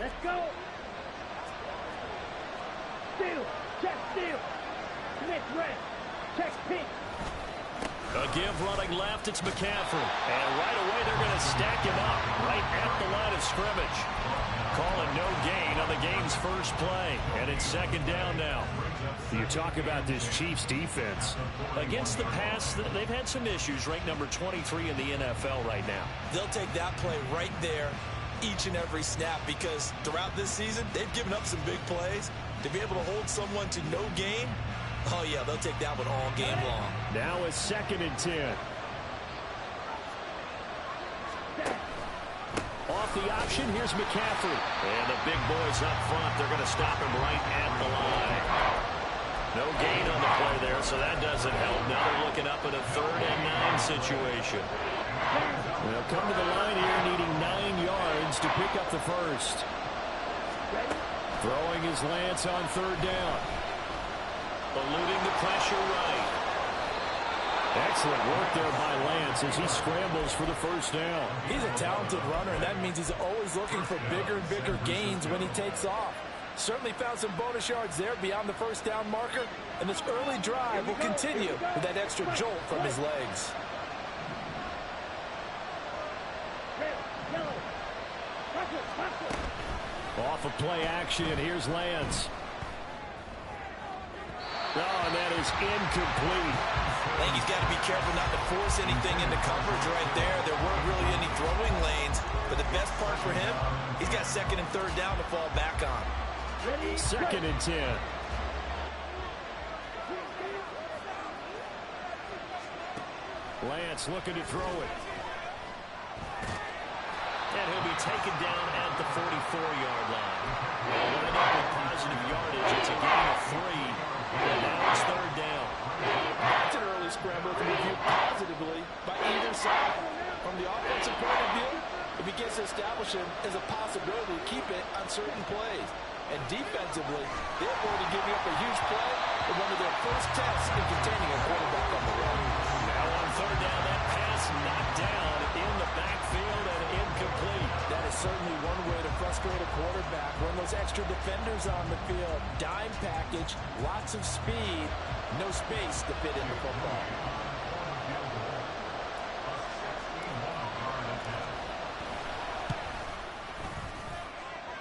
Let's go. Steal. Check steal. Smith red. Check pink. A give running left, it's McCaffrey. And right away they're going to stack him up right at the line of scrimmage. Calling no gain on the game's first play. And it's second down now. You talk about this Chiefs defense. Against the pass, they've had some issues. Ranked number 23 in the NFL right now. They'll take that play right there each and every snap because throughout this season, they've given up some big plays. To be able to hold someone to no gain, oh, yeah, they'll take that one all game long. Now it's 2nd and 10. Off the option, here's McCaffrey. And the big boys up front, they're going to stop him right at the line. No gain on the play there, so that doesn't help. Now they're looking up at a 3rd and 9 situation. They'll come to the line here needing 9 yards to pick up the first. Throwing his Lance on 3rd down. Eluding the pressure right. Excellent work there by Lance as he scrambles for the first down. He's a talented runner, and that means he's always looking for bigger and bigger gains when he takes off. Certainly found some bonus yards there beyond the first down marker, and this early drive will continue with that extra jolt from his legs. Off of play action, here's Lance. Oh, and that is incomplete. I think he's got to be careful not to force anything into coverage right there. There weren't really any throwing lanes, but the best part for him, he's got 2nd and 3rd down to fall back on. 2nd and 10. Lance looking to throw it. And he'll be taken down at the 44-yard line. Well, wind up with positive yardage. It's a gain of 3. And now it's 3rd down. That's an early scramble to be viewed positively by either side. From the offensive point of view, it begins to establish him as a possibility to keep it on certain plays. And defensively, they avoided giving up a huge play in one of their first tests in containing a quarterback on the run. Now on 3rd down, that pass knocked down in the backfield and incomplete. That is certainly one way to frustrate a quarterback. Run those extra defenders on the field. Dime package, lots of speed, no space to fit in the football.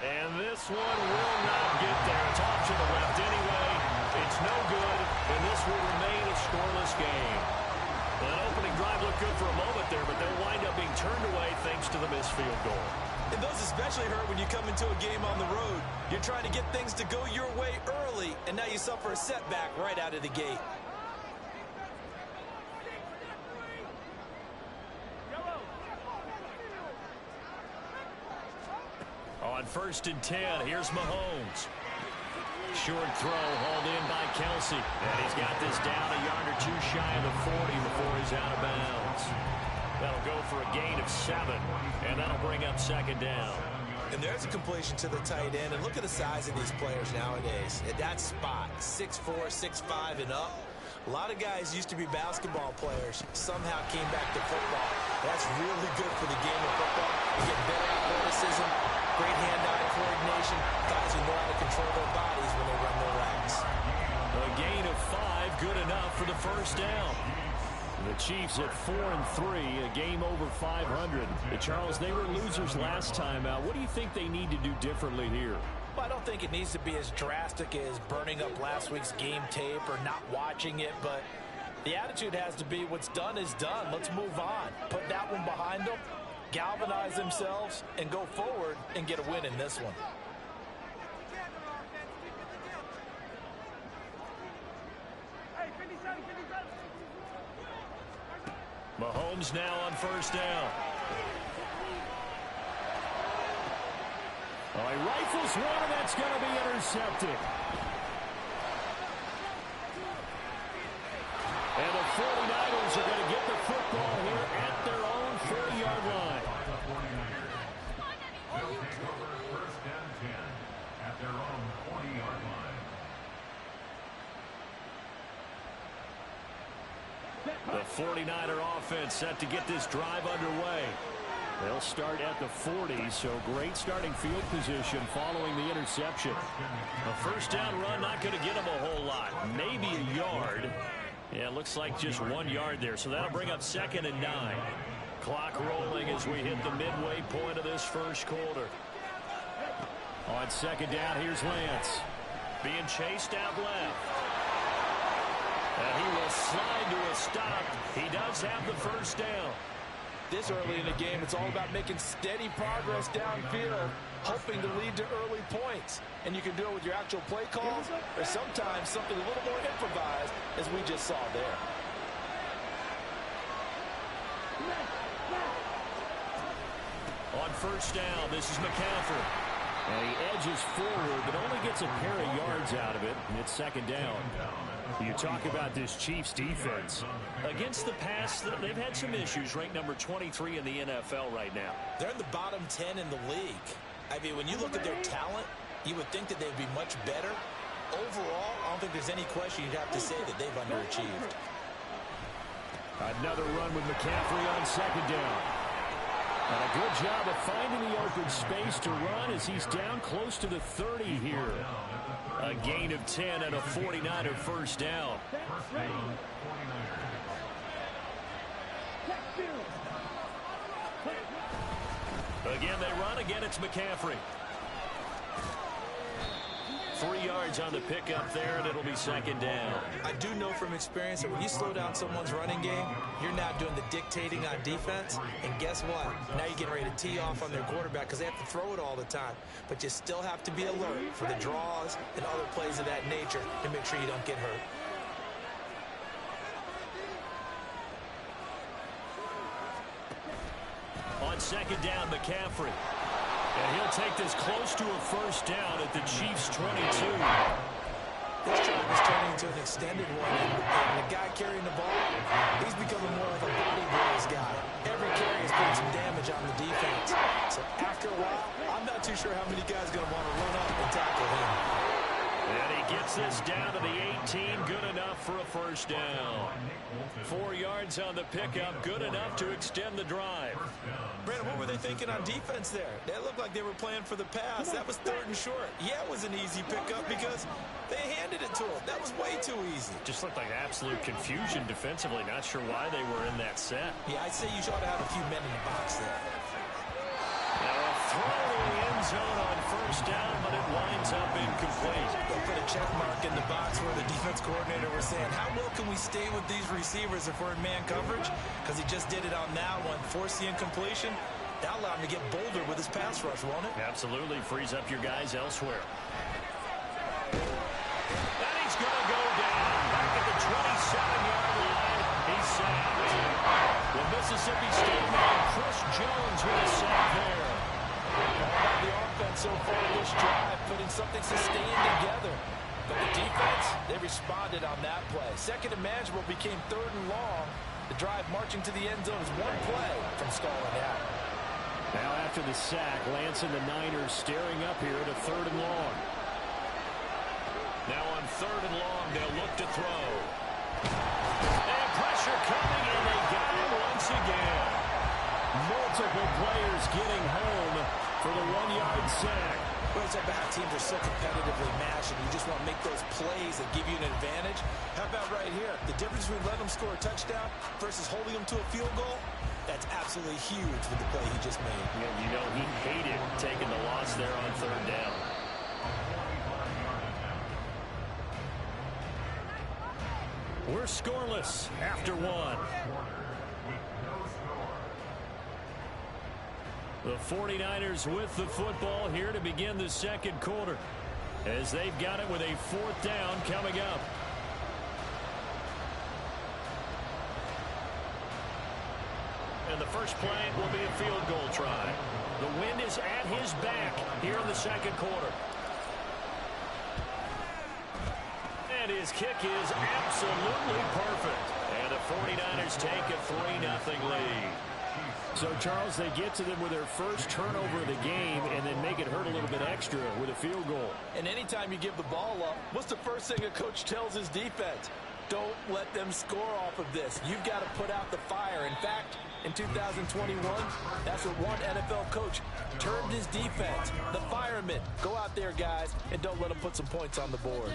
And this one will not get there. It's off to the left anyway. It's no good, and this will remain a scoreless game. That opening drive looked good for a moment there, but they'll wind up being turned away thanks to the missed field goal. And those especially hurt when you come into a game on the road. You're trying to get things to go your way early, and now you suffer a setback right out of the gate. On 1st and 10, here's Mahomes. Short throw hauled in by Kelsey. And he's got this down a yard or 2 shy of the 40 before he's out of bounds. That'll go for a gain of 7, and that'll bring up 2nd down. And there's a completion to the tight end. And look at the size of these players nowadays. At that spot, 6'4", 6'5", and up. A lot of guys used to be basketball players, somehow came back to football. That's really good for the game of football. You get better athleticism, great hand-eye coordination. Guys who know how to control their bodies when they run their routes. A gain of 5, good enough for the first down. The Chiefs at 4-3, a game over 500. Charles, they were losers last time out. What do you think they need to do differently here? Well, I don't think it needs to be as drastic as burning up last week's game tape or not watching it, but the attitude has to be what's done is done. Let's move on. Put that one behind them, galvanize themselves, and go forward and get a win in this one. Mahomes now on 1st down. Oh, he rifles one, and that's going to be intercepted. And the 49ers are going to get the football here at their own 40-yard line. First and 10 at their own 40-yard line. The 49er offense set to get this drive underway. They'll start at the 40, so great starting field position following the interception. A first down run, not going to get them a whole lot. Maybe a yard. Yeah, it looks like just 1 yard there, so that'll bring up 2nd and 9. Clock rolling as we hit the midway point of this first quarter. On 2nd down, here's Lance. Being chased out left. And he will slide to a stop. He does have the first down. This early in the game, it's all about making steady progress downfield, hoping to lead to early points. And you can do it with your actual play calls, or sometimes something a little more improvised, as we just saw there. On first down, this is McCaffrey. And he edges forward, but only gets a pair of yards out of it, and it's 2nd down. You talk about this Chiefs defense. Against the pass, they've had some issues. Ranked number 23 in the NFL right now. They're in the bottom 10 in the league. I mean, when you look at their talent, you would think that they'd be much better. Overall, I don't think there's any question you'd have to say that they've underachieved. Another run with McCaffrey on 2nd down. And a good job of finding the open space to run as he's down close to the 30 here. A gain of 10 and a 49er first down. Again, they run. Again, it's McCaffrey. 3 yards on the pickup there, and it'll be 2nd down. I do know from experience that when you slow down someone's running game, you're now doing the dictating on defense. And guess what? Now you're getting ready to tee off on their quarterback because they have to throw it all the time. But you still have to be alert for the draws and other plays of that nature to make sure you don't get hurt. On 2nd down, McCaffrey. And he'll take this close to a first down at the Chiefs' 22. This drive is turning into an extended one, and the guy carrying the ball, he's becoming more of a body blows guy. Every carry is putting some damage on the defense. So after a while, I'm not too sure how many guys are going to want to run up and tackle him. And he gets this down to the 18, good enough for a first down. 4 yards on the pickup, good enough to extend the drive. Brandon, what were they thinking on defense there? They looked like they were playing for the pass. That was 3rd and short. Yeah, it was an easy pickup because they handed it to him. That was way too easy. Just looked like absolute confusion defensively. Not sure why they were in that set. Yeah, I'd say you ought to have a few men in the box there. Now a throw in the end zone on first down, but it winds up incomplete. They put a check mark in the box where the defense coordinator was saying, how well can we stay with these receivers if we're in man coverage? Because he just did it on that one, forced the incompletion. That'll allow him to get bolder with his pass rush, won't it? Absolutely, frees up your guys elsewhere. And he's going to go down back at the 27-yard line. He's sacked. Well, Mississippi State man Chris Jones with a sack there. All about the offense so far this drive, putting something sustained together. But the defense, they responded on that play. 2nd and manageable became 3rd and long. The drive marching to the end zone is one play from stalling out. Now after the sack, Lance and the Niners staring up here at a 3rd and long. Now on 3rd and long, they'll look to throw. And pressure coming, and they got him once again. Multiple players getting home for the 1-yard sack. Well, it's about how teams are so competitively matched, and you just want to make those plays that give you an advantage. How about right here? The difference between letting them score a touchdown versus holding them to a field goal, that's absolutely huge with the play he just made. Yeah, you know, he hated taking the loss there on 3rd down. We're scoreless after 1. The 49ers with the football here to begin the 2nd quarter, as they've got it with a 4th down coming up. And the first play will be a field goal try. The wind is at his back here in the 2nd quarter. And his kick is absolutely perfect. And the 49ers take a 3-0 lead. So, Charles, they get to them with their first turnover of the game and then make it hurt a little bit extra with a field goal. And anytime you give the ball up, what's the first thing a coach tells his defense? Don't let them score off of this. You've got to put out the fire. In fact, in 2021, that's what one NFL coach termed his defense. The firemen. Go out there, guys, and don't let them put some points on the board.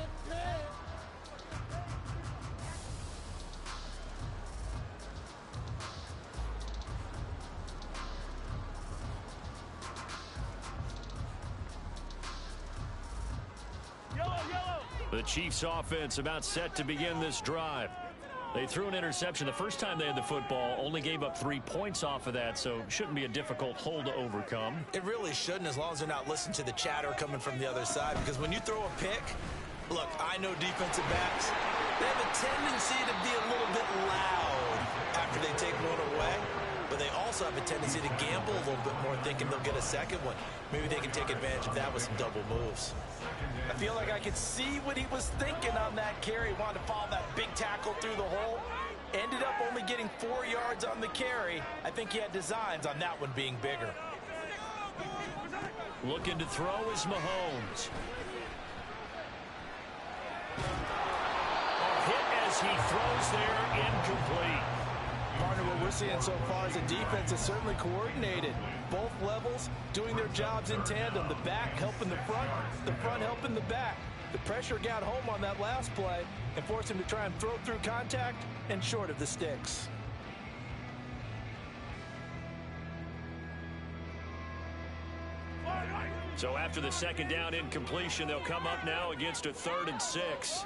The Chiefs offense about set to begin this drive. They threw an interception the first time they had the football, only gave up 3 points off of that, so shouldn't be a difficult hole to overcome. It really shouldn't, as long as they're not listening to the chatter coming from the other side, because when you throw a pick, look, I know defensive backs, they have a tendency to be a little bit loud after they take one away, but they also have a tendency to gamble a little bit more, thinking they'll get a second one. Maybe they can take advantage of that with some double moves. I feel like I could see what he was thinking on that carry. Wanted to follow that big tackle through the hole. Ended up only getting 4 yards on the carry. I think he had designs on that one being bigger. Looking to throw is Mahomes. A hit as he throws there, incomplete. Partner, what we're seeing so far is the defense is certainly coordinated. Both levels doing their jobs in tandem. The back helping the front helping the back. The pressure got home on that last play and forced him to try and throw through contact and short of the sticks. So after the second down incompletion, they'll come up now against a 3rd and 6.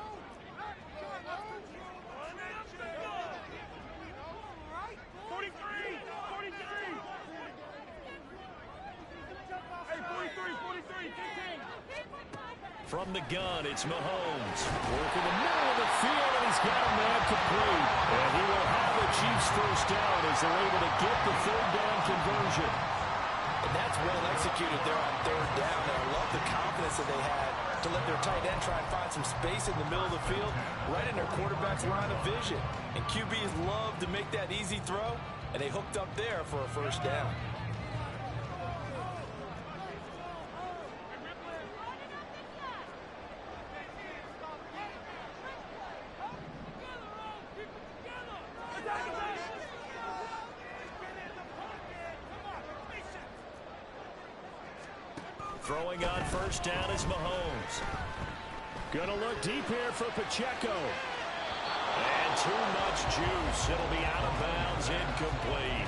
From the gun, it's Mahomes. Working the middle of the field, and he's got a man complete. And he will have the Chiefs first down as they're able to get the 3rd down conversion. And that's well executed there on 3rd down. And I love the confidence that they had to let their tight end try and find some space in the middle of the field, right in their quarterback's line of vision. And QBs love to make that easy throw, and they hooked up there for a first down. Throwing on first down is Mahomes. Gonna look deep here for Pacheco. And too much juice. It'll be out of bounds, incomplete.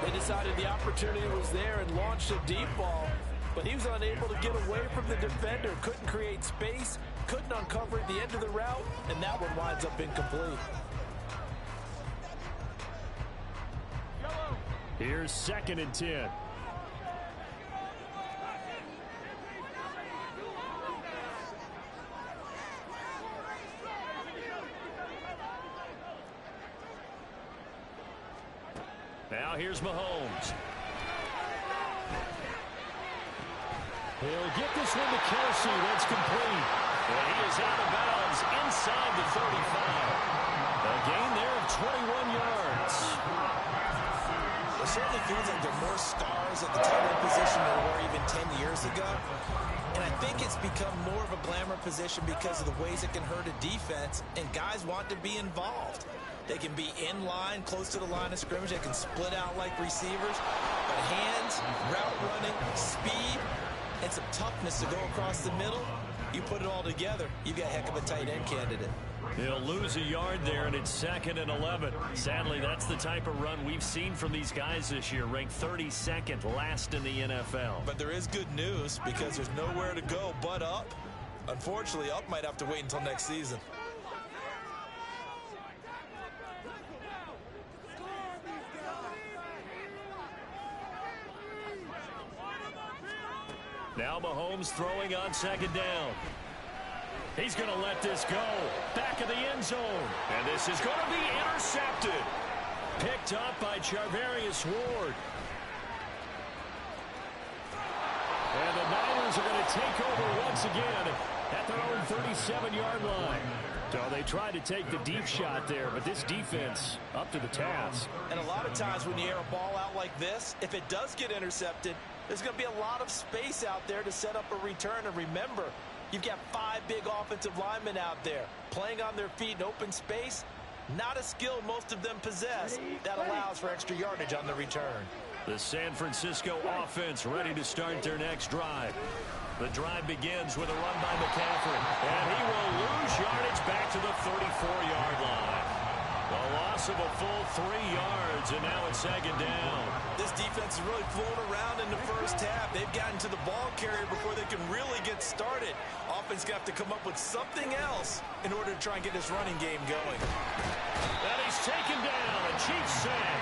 They decided the opportunity was there and launched a deep ball, but he was unable to get away from the defender. Couldn't create space, couldn't uncover at the end of the route, and that one winds up incomplete. Here's 2nd and 10. Now here's Mahomes. He'll get this one to Kelsey. That's complete. And he is out of bounds inside the 35. A gain there of 21 yards. It certainly feels like there are more stars at the tight end position than there were even 10 years ago. And I think it's become more of a glamour position because of the ways it can hurt a defense, and guys want to be involved. They can be in line, close to the line of scrimmage. They can split out like receivers. But hands, route running, speed, and some toughness to go across the middle, you put it all together, you've got a heck of a tight end candidate. He'll lose a yard there, and it's 2nd and 11. Sadly, that's the type of run we've seen from these guys this year, ranked 32nd last in the NFL. But there is good news because there's nowhere to go but up. Unfortunately, up might have to wait until next season. Now Mahomes throwing on 2nd down. He's going to let this go. Back of the end zone. And this is going to be intercepted. Picked up by Charvarius Ward. And the Niners are going to take over once again at their own 37-yard line. So they tried to take the deep shot there, but this defense up to the task. And a lot of times when you air a ball out like this, if it does get intercepted, there's going to be a lot of space out there to set up a return. And remember, You've got 5 big offensive linemen out there playing on their feet in open space. Not a skill most of them possess that allows for extra yardage on the return. The San Francisco offense ready to start their next drive. The drive begins with a run by McCaffrey, and he will lose yardage back to the 34-yard line. A loss of a full 3 yards, and now it's second down. This defense is really flown around in the first half. They've gotten to the ball carrier before they can really get started. Offense going to have to come up with something else in order to try and get this running game going. And he's taken down. A Chiefs sack.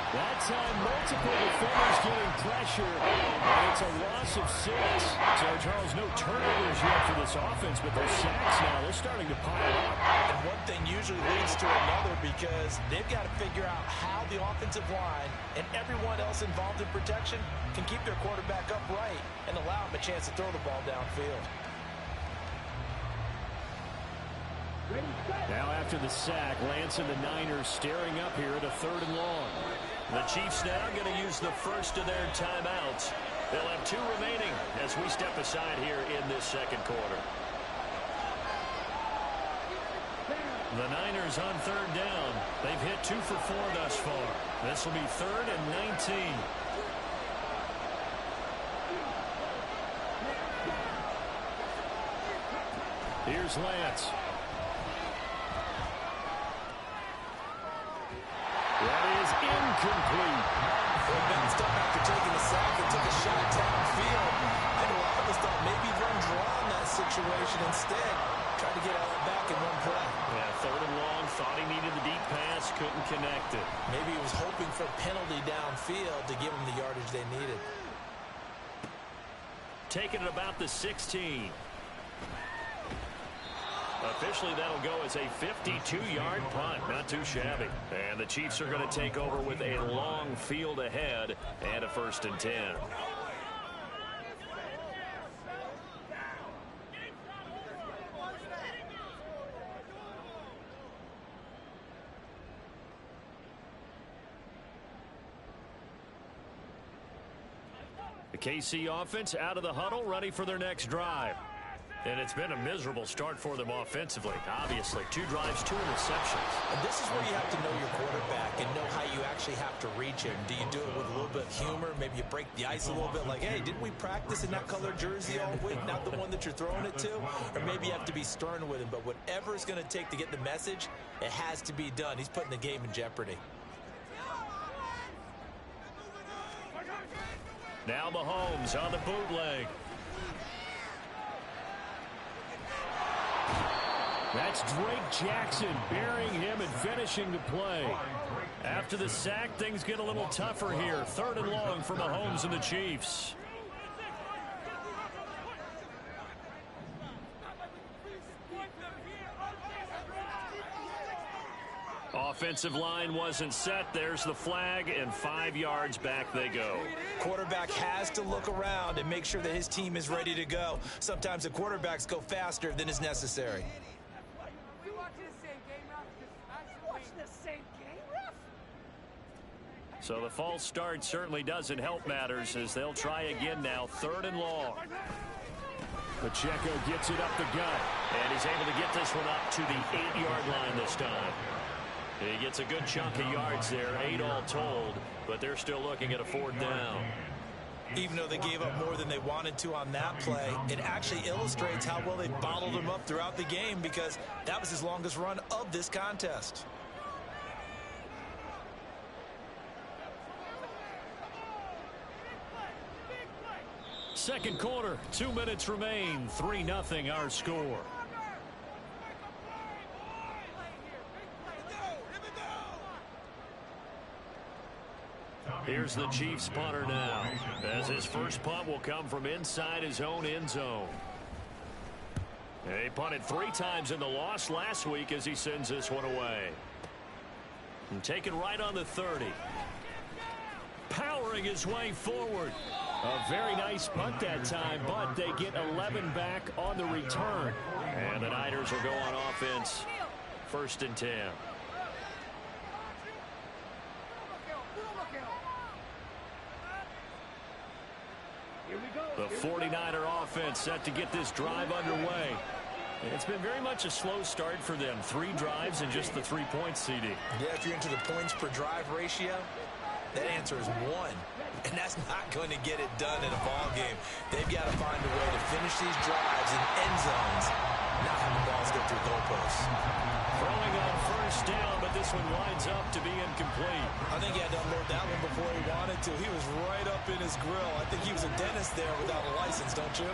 That time, multiple defenders getting pressure, and it's a loss of 6. So, Charles, no turnovers yet for this offense, but those sacks now, they're starting to pile up. And one thing usually leads to another because they've got to figure out how the offensive line and everyone else involved in protection can keep their quarterback upright and allow him a chance to throw the ball downfield. Now after the sack, Lance and the Niners staring up here at a 3rd and long. The Chiefs now going to use the first of their timeouts. They'll have 2 remaining as we step aside here in this second quarter. The Niners on 3rd down. They've hit 2 for 4 thus far. This will be 3rd and 19. Here's Lance. That is incomplete. Well, bounced up after taking the sack and took a shot downfield. I know a lot of us thought maybe run draw in that situation instead. Tried to get all that back in one play. Yeah, 3rd and long. Thought he needed the deep pass. Couldn't connect it. Maybe he was hoping for a penalty downfield to give them the yardage they needed. Taking it about the 16. Officially, that'll go as a 52-yard punt. Not too shabby. And the Chiefs are going to take over with a long field ahead and a 1st and 10. The KC offense out of the huddle, ready for their next drive. And it's been a miserable start for them offensively. Obviously, 2 drives, 2 interceptions. And this is where you have to know your quarterback and know how you actually have to reach him. Do you do it with a little bit of humor? Maybe you break the ice a little bit like, hey, didn't we practice in that color jersey all week, not the one that you're throwing it to? Or maybe you have to be stern with him. But whatever it's going to take to get the message, it has to be done. He's putting the game in jeopardy. Now Mahomes on the bootleg. That's Drake Jackson burying him and finishing the play. After the sack, things get a little tougher here. 3rd and long for Mahomes and the Chiefs. Offensive line wasn't set. There's the flag, and 5 yards back they go. Quarterback has to look around and make sure that his team is ready to go. Sometimes the quarterbacks go faster than is necessary. So the false start certainly doesn't help matters as they'll try again now. 3rd and long. Pacheco gets it up the gut. And he's able to get this one up to the 8-yard line this time. He gets a good chunk of yards there, 8 all told, but they're still looking at a 4th down. Even though they gave up more than they wanted to on that play, it actually illustrates how well they bottled him up throughout the game because that was his longest run of this contest. Second quarter, 2 minutes remain, 3-0 our score. Here's the Chiefs punter now, as his first punt will come from inside his own end zone. He punted 3 times in the loss last week as he sends this one away. And taken right on the 30. Powering his way forward. A very nice punt that time, but they get 11 back on the return. And the Niners will go on offense. 1st and 10. The 49er offense set to get this drive underway. It's been very much a slow start for them. 3 drives and just the 3 points, CD. Yeah, if you're into the points per drive ratio, that answer is 1. And that's not going to get it done in a ball game. They've got to find a way to finish these drives in end zones, not have the balls go through goalposts. Throwing on first down, but this one winds up to be incomplete. I think he had to unload that one before he wanted to. He was right up in his grill. I think he was a dentist there without a license, don't you?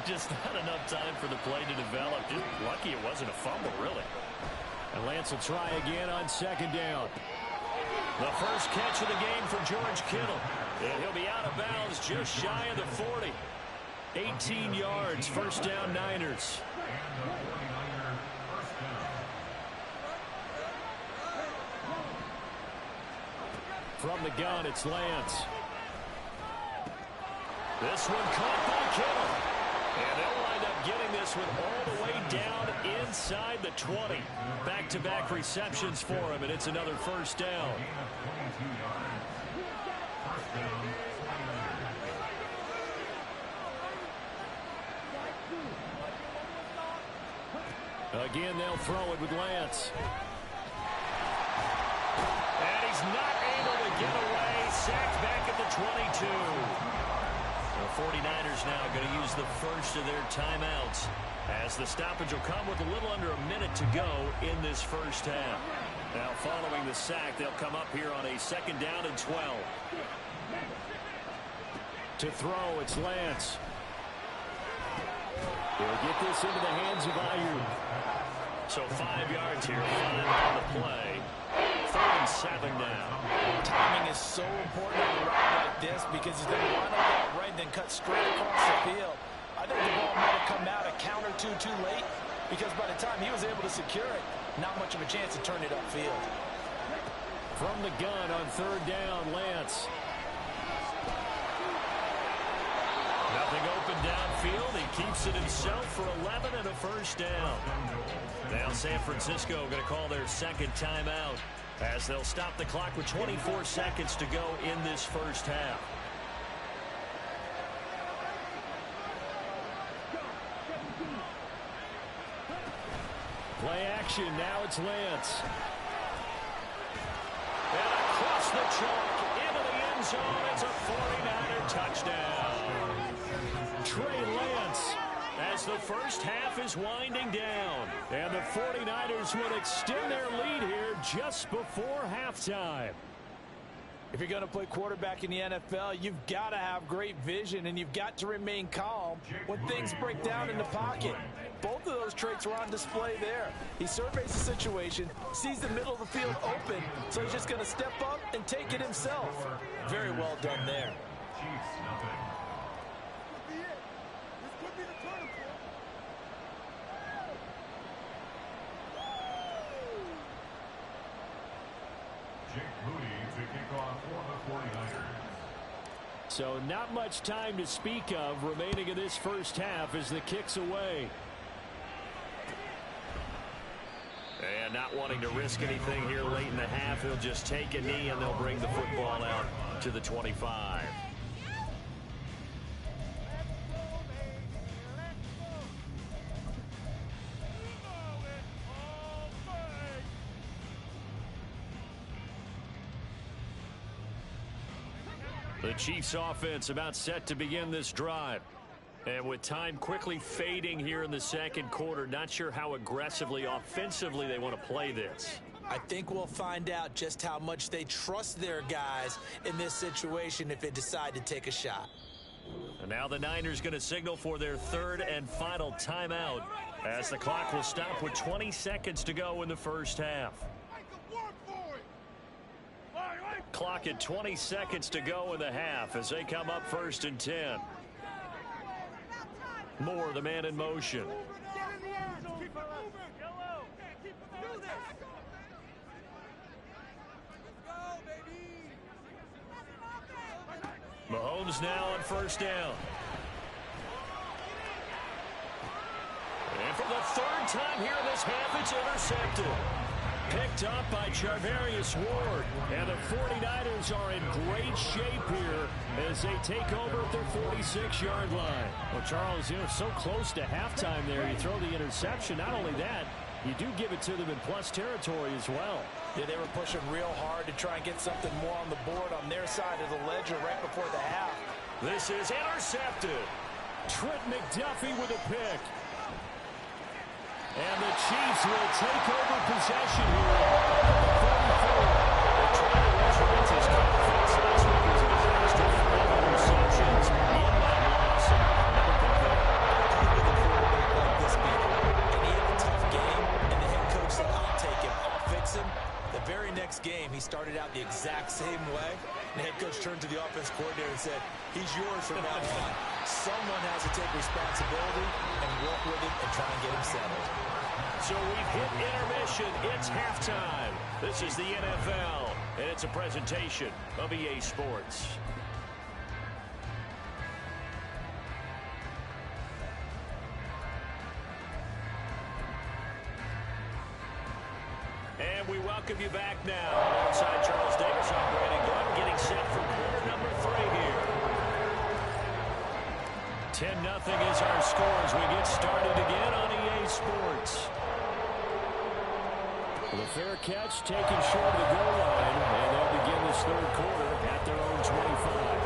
Just not enough time for the play to develop. Just lucky it wasn't a fumble, really. And Lance will try again on second down. The first catch of the game for George Kittle. And he'll be out of bounds just shy of the 40. 18 yards, first down Niners. From the gun, it's Lance. This one caught by Kittle. And they'll wind up getting this one all the way down inside the 20. Back-to-back receptions for him, and it's another first down. Again, they'll throw it with Lance. And he's not able to get away. Sacked back at the 22. The 49ers now going to use the first of their timeouts, as the stoppage will come with a little under a minute to go in this first half. Now, following the sack, they'll come up here on a second down and 12. To throw, it's Lance. He'll get this into the hands of Ayuk. So 5 yards here, 5 on the play. 3rd and 7 now. Timing is so important on a route like this, because he's going to run on that right and then cut straight across the field. I think the ball might have come out a count or two too late, because by the time he was able to secure it, not much of a chance to turn it upfield. From the gun on 3rd down, Lance. Nothing open downfield. He keeps it himself for 11 and a first down. Now San Francisco going to call their second timeout, as they'll stop the clock with 24 seconds to go in this first half. Play action. Now it's Lance. And across the chalk into the end zone. It's a 49er touchdown. Trey Lance, as the first half is winding down. And the 49ers will extend their lead here just before halftime. If you're going to play quarterback in the NFL, you've got to have great vision, and you've got to remain calm when things break down in the pocket. Both of those traits were on display there. He surveys the situation, sees the middle of the field open, so he's just going to step up and take it himself. Very well done there. So not much time to speak of remaining in this first half as the kick's away. And not wanting to risk anything here late in the half, he'll just take a knee and they'll bring the football out to the 25. The Chiefs offense about set to begin this drive. And with time quickly fading here in the second quarter, not sure how aggressively, offensively they want to play this. I think we'll find out just how much they trust their guys in this situation if they decide to take a shot. And now the Niners going to signal for their third and final timeout, as the clock will stop with 20 seconds to go in the first half. Clock at 20 seconds to go in the half as they come up 1st and 10. Moore, the man in motion. Mahomes now on 1st down. And for the 3rd time here in this half, it's intercepted. Picked up by Charvarius Ward. And the 49ers are in great shape here as they take over at their 46-yard line. Well, Charles, so close to halftime there. You throw the interception. Not only that, you do give it to them in plus territory as well. Yeah, they were pushing real hard to try and get something more on the board on their side of the ledger right before the half. This is intercepted. Trent McDuffie with a pick. And the Chiefs will take over possession here at the 44. They're trying to resurrect his confidence. Last week was a disaster. 5 interceptions in that loss. Never picked up. With a quarterback like this before, and he had a tough game, and the head coach said, I'll take him, I'll fix him. The very next game, he started out the exact same way. And the head coach turned to the offense coordinator and said, he's yours from now on. Someone has to take responsibility and work with him and try and get him settled. So we've hit intermission. It's halftime. This is the NFL, and it's a presentation of EA Sports. And we welcome you back now. Alongside Charles Davis, I'm Brandon Glenn, getting set for quarter number 3 here. 10-0 is our score as we get started again on EA Sports. The fair catch taken short of the goal line, and they'll begin this third quarter at their own 25.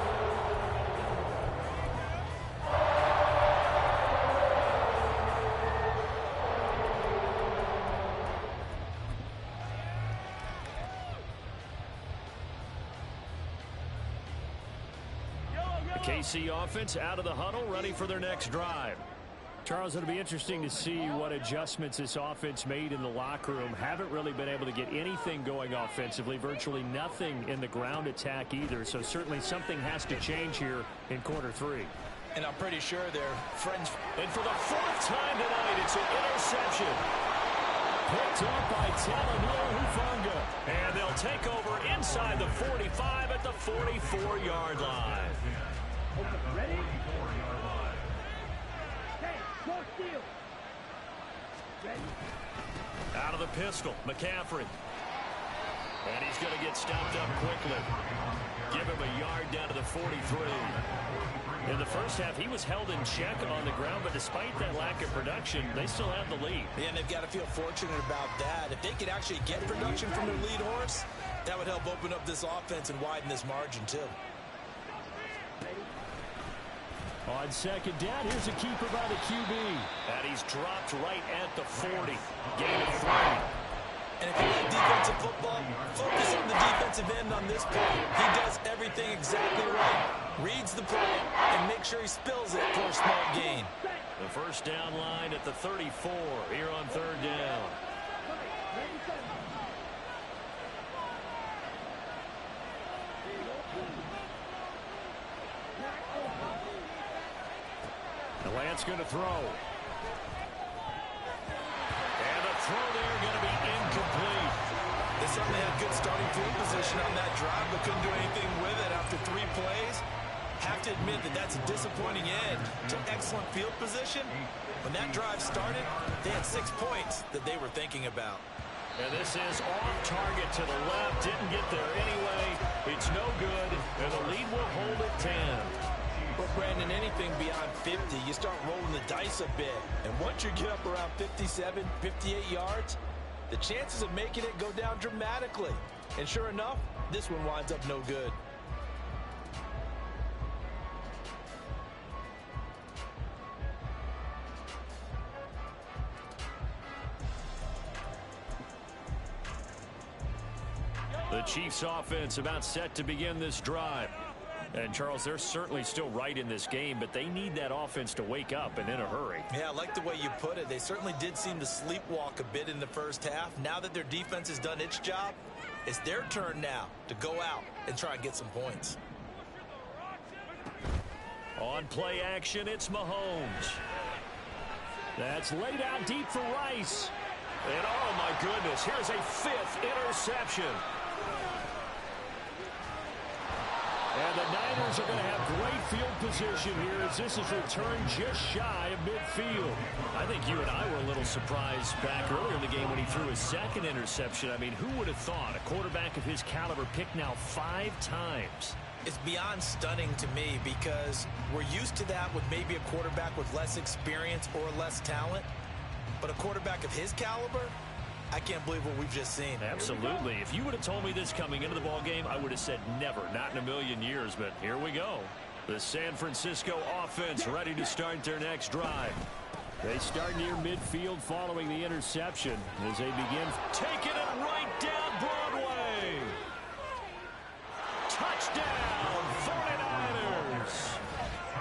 The KC offense out of the huddle, ready for their next drive. Charles, it'll be interesting to see what adjustments this offense made in the locker room. Haven't really been able to get anything going offensively, virtually nothing in the ground attack either. So certainly something has to change here in quarter 3. And I'm pretty sure they're friends. And for the 4th time tonight, it's an interception. Picked up by Talanoa Hufanga. And they'll take over inside the 45 at the 44-yard line. Ready? Short field. Ready? Out of the pistol, McCaffrey. And he's going to get stopped up quickly. Give him a yard down to the 43. In the first half, he was held in check on the ground, but despite that lack of production, they still have the lead. Yeah, and they've got to feel fortunate about that. If they could actually get production from their lead horse, that would help open up this offense and widen this margin, too. On second down, here's a keeper by the QB. And he's dropped right at the 40. Gain of 3. And if you like defensive football, focus on the defensive end on this play. He does everything exactly right. Reads the play and makes sure he spills it for a small gain. The first down line at the 34 here on 3rd down. The Lance going to throw. And the throw there going to be incomplete. They certainly had good starting field position on that drive, but couldn't do anything with it after 3 plays. Have to admit that that's a disappointing end to excellent field position. When that drive started, they had 6 points that they were thinking about. And this is off target to the left. Didn't get there anyway. It's no good, and the lead will hold at 10. But, Brandon, anything beyond 50, you start rolling the dice a bit. And once you get up around 57, 58 yards, the chances of making it go down dramatically. And sure enough, this one winds up no good. The Chiefs offense about set to begin this drive. And, Charles, they're certainly still right in this game, but they need that offense to wake up and in a hurry. Yeah, I like the way you put it. They certainly did seem to sleepwalk a bit in the first half. Now that their defense has done its job, it's their turn now to go out and try and get some points. On play action, it's Mahomes. That's laid out deep for Rice. And, oh, my goodness, here's a 5th interception. And the Niners are going to have great field position here as this is returned just shy of midfield. I think you and I were a little surprised back earlier in the game when he threw his second interception. I mean, who would have thought a quarterback of his caliber picked now 5 times? It's beyond stunning to me because we're used to that with maybe a quarterback with less experience or less talent. But a quarterback of his caliber, I can't believe what we've just seen. Absolutely. If you would have told me this coming into the ball game, I would have said never, not in a million years. But here we go. The San Francisco offense ready to start their next drive. They start near midfield following the interception as they begin taking it right down Broadway. Touchdown, 49ers.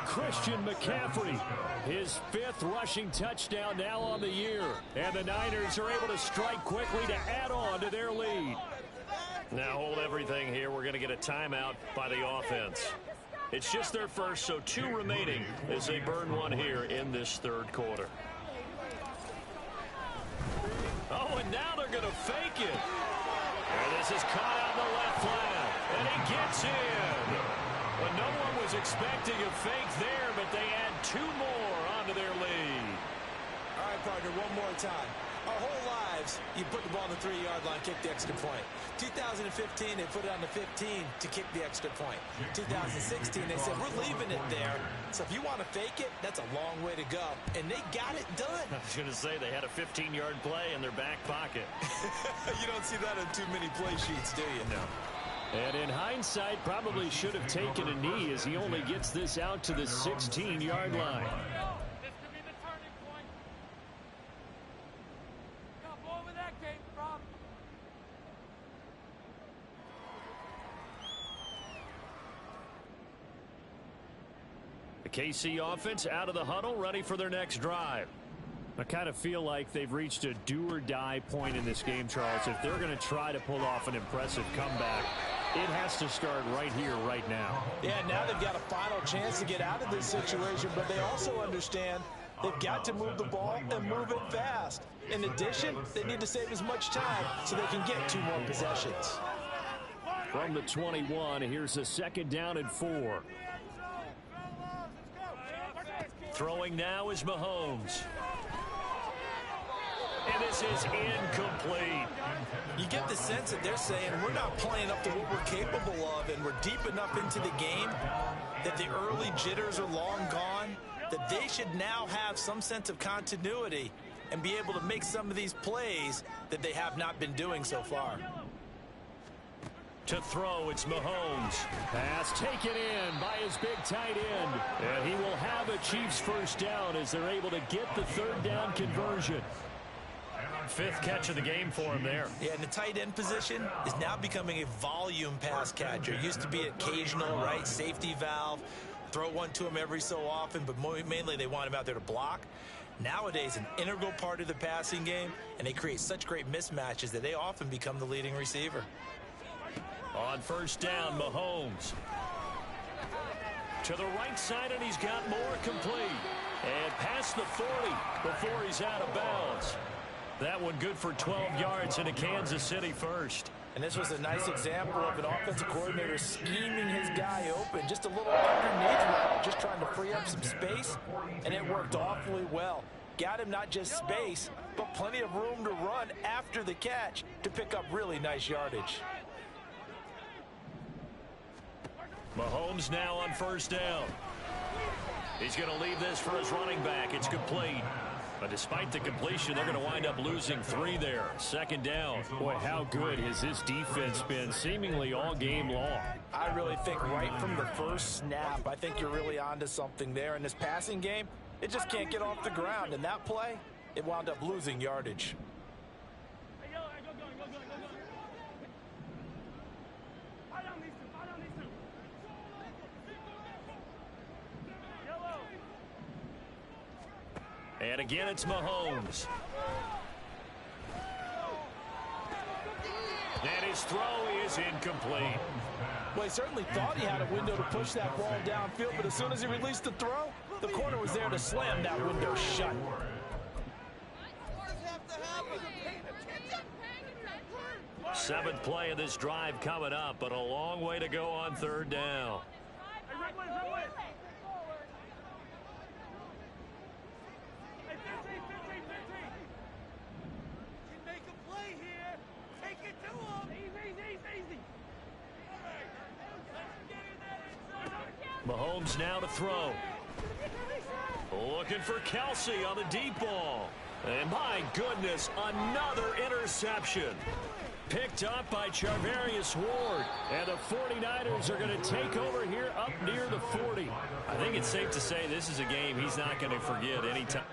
Christian McCaffrey, his 5th rushing touchdown now on the year. And the Niners are able to strike quickly to add on to their lead. Now hold everything here. We're going to get a timeout by the offense. It's just their first, so 2 remaining as they burn one here in this 3rd quarter. Oh, and now they're going to fake it. And this is caught out in the left flat. And he gets in. Well, no one was expecting a fake there, but they add 2 more onto their lead. All right, partner, one more time. Our whole lives, you put the ball on the 3-yard line, kick the extra point. 2015, they put it on the 15 to kick the extra point. 2016, they said, we're leaving it there. So if you want to fake it, that's a long way to go. And they got it done. I was going to say they had a 15-yard play in their back pocket. You don't see that on too many play sheets, do you? No. And in hindsight, probably should have taken a knee as he only gets this out to the 16-yard line. This could be the turning point. Go over that game, Rob. The KC offense out of the huddle, ready for their next drive. I kind of feel like they've reached a do-or-die point in this game, Charles. If they're going to try to pull off an impressive comeback, it has to start right here, right now. Yeah, now they've got a final chance to get out of this situation, but they also understand they've got to move the ball and move it fast. In addition, they need to save as much time so they can get 2 more possessions. From the 21, here's a 2nd down and 4. Throwing now is Mahomes. And this is incomplete. You get the sense that they're saying we're not playing up to what we're capable of, and we're deep enough into the game that the early jitters are long gone, that they should now have some sense of continuity and be able to make some of these plays that they have not been doing so far. To throw, it's Mahomes. Pass taken in by his big tight end. And he will have a Chiefs first down as they're able to get the 3rd down conversion. 5th catch of the game for him there. Yeah, and the tight end position is now becoming a volume pass catcher. Used to be occasional, right, safety valve, throw one to him every so often, but mainly they want him out there to block. Nowadays, an integral part of the passing game, and they create such great mismatches that they often become the leading receiver. On 1st down, Mahomes. To the right side, and he's got more complete. And past the 40 before he's out of bounds. That one good for 12 yards into Kansas City first. And this was a nice example of an offensive coordinator scheming his guy open, just a little underneath route, just trying to free up some space, and it worked awfully well. Got him not just space, but plenty of room to run after the catch to pick up really nice yardage. Mahomes now on 1st down. He's going to leave this for his running back. It's complete. But despite the completion, they're going to wind up losing 3 there. 2nd down. Boy, how good has this defense been seemingly all game long? I really think right from the first snap, I think you're really onto something there. In this passing game, it just can't get off the ground. And that play, it wound up losing yardage. And again, it's Mahomes. And his throw is incomplete. Well, he certainly thought he had a window to push that ball downfield, but as soon as he released the throw, the corner was there to slam that window shut. Seventh play of this drive coming up, but a long way to go on third down. Mahomes now to throw. Looking for Kelsey on the deep ball. And my goodness, another interception. Picked up by Charvarius Ward. And the 49ers are going to take over here up near the 40. I think it's safe to say this is a game he's not going to forget anytime.